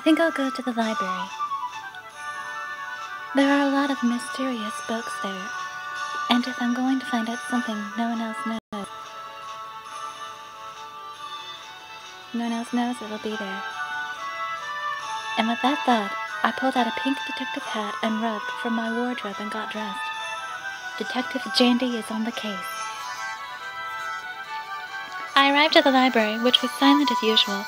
I think I'll go to the library. There are a lot of mysterious books there, and if I'm going to find out something no one else knows it'll be there. And with that thought, I pulled out a pink detective hat and rug from my wardrobe and got dressed. Detective Jandy is on the case. I arrived at the library, which was silent as usual.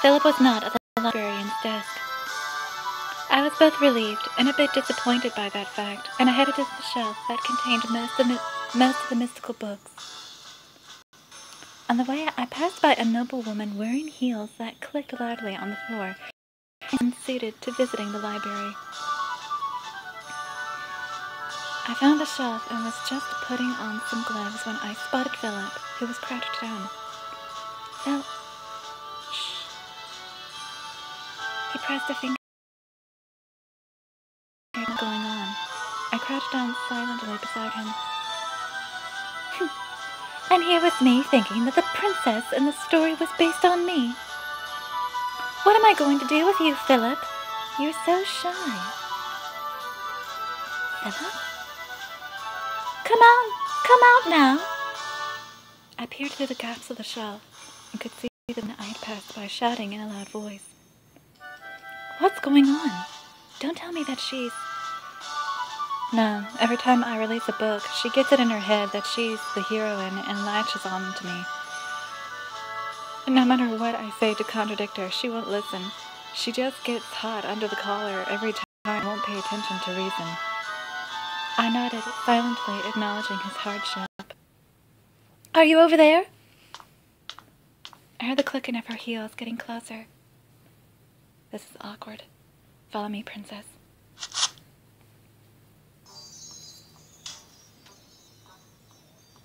Philip was not at the librarian's desk. I was both relieved and a bit disappointed by that fact, and I headed to the shelf that contained most of the mystical books. On the way, I passed by a noble woman wearing heels that clicked loudly on the floor, and suited to visiting the library. I found the shelf and was just putting on some gloves when I spotted Philip, who was crouched down. Phil, shh. He pressed a finger. What's going on? I crouched down silently beside him. And here was me thinking that the princess in the story was based on me. What am I going to do with you, Philip? You're so shy. Philip? Come out now. I peered through the gaps of the shelf and could see that I had passed by shouting in a loud voice. What's going on? Don't tell me that she's... No, every time I release a book, she gets it in her head that she's the heroine and latches on to me. No matter what I say to contradict her, she won't listen. She just gets hot under the collar every time and won't pay attention to reason. I nodded, silently acknowledging his hardship. Are you over there? I heard the clicking of her heels getting closer. This is awkward. Follow me, princess.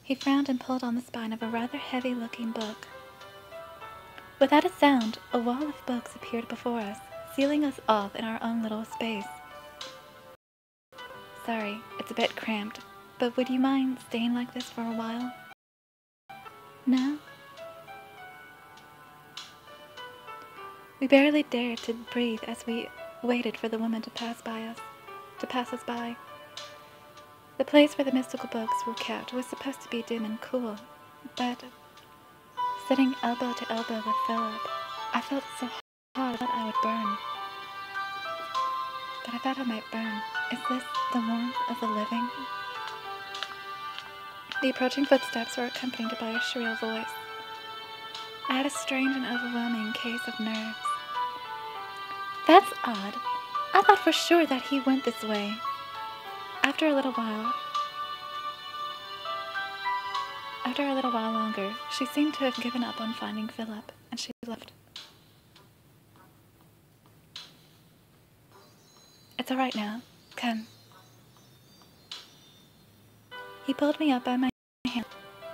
He frowned and pulled on the spine of a rather heavy-looking book. Without a sound, a wall of books appeared before us, sealing us off in our own little space. Sorry, it's a bit cramped, but would you mind staying like this for a while? No? We barely dared to breathe as we waited for the woman to pass us by. The place where the mystical books were kept was supposed to be dim and cool, but sitting elbow to elbow with Philip, I felt so hot that I would burn. But I thought I might burn. Is this the warmth of the living? The approaching footsteps were accompanied by a shrill voice. I had a strange and overwhelming case of nerves. That's odd. I thought for sure that he went this way. After a little while longer, she seemed to have given up on finding Philip, and she left. It's all right now. Come. He pulled me up by my hand,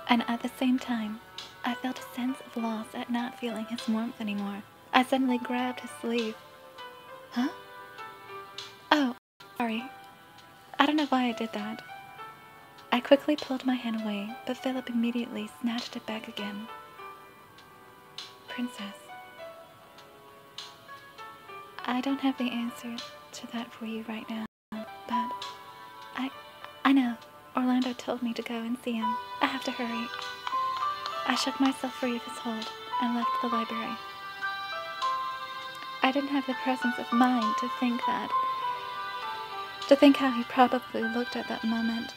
and at the same time, I felt a sense of loss at not feeling his warmth anymore. I suddenly grabbed his sleeve. Huh? Oh, sorry. I don't know why I did that. I quickly pulled my hand away, but Philip immediately snatched it back again. Princess. I don't have the answer to that for you right now, but I know. Orlando told me to go and see him. I have to hurry. I shook myself free of his hold and left the library. I didn't have the presence of mind to think how he probably looked at that moment.